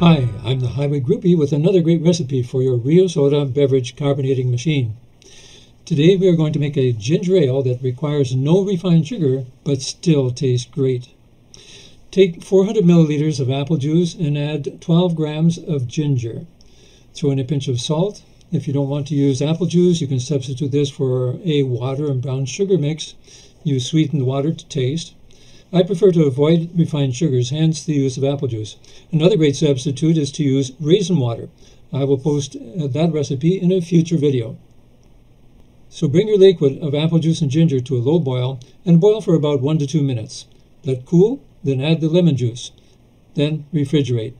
Hi, I'm the Highway Groupie with another great recipe for your Rio Soda beverage carbonating machine. Today we are going to make a ginger ale that requires no refined sugar but still tastes great. Take 400 milliliters of apple juice and add 12 grams of ginger. Throw in a pinch of salt. If you don't want to use apple juice, you can substitute this for a water and brown sugar mix. Use sweetened water to taste. I prefer to avoid refined sugars, hence the use of apple juice. Another great substitute is to use raisin water. I will post that recipe in a future video. So bring your liquid of apple juice and ginger to a low boil and boil for about 1 to 2 minutes. Let cool, then add the lemon juice. Then refrigerate.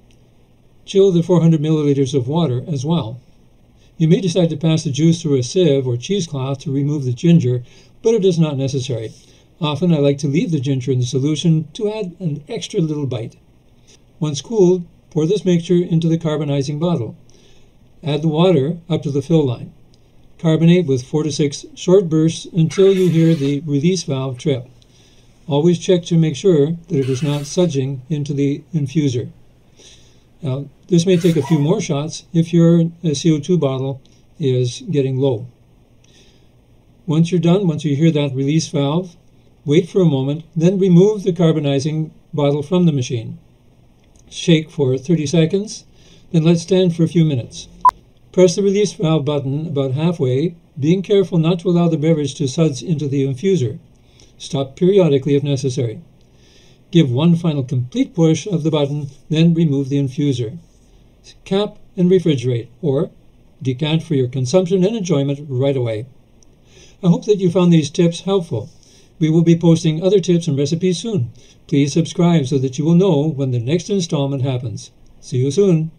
Chill the 400 milliliters of water as well. You may decide to pass the juice through a sieve or cheesecloth to remove the ginger, but it is not necessary. Often I like to leave the ginger in the solution to add an extra little bite. Once cooled, pour this mixture into the carbonizing bottle. Add the water up to the fill line. Carbonate with 4 to 6 short bursts until you hear the release valve trip. Always check to make sure that it is not sudsing into the infuser. Now, this may take a few more shots if your CO2 bottle is getting low. Once you're done, once you hear that release valve, wait for a moment, then remove the carbonizing bottle from the machine. Shake for 30 seconds, then let stand for a few minutes. Press the release valve button about halfway, being careful not to allow the beverage to suds into the infuser. Stop periodically if necessary. Give one final complete push of the button, then remove the infuser. Cap and refrigerate, or decant for your consumption and enjoyment right away. I hope that you found these tips helpful. We will be posting other tips and recipes soon. Please subscribe so that you will know when the next installment happens. See you soon.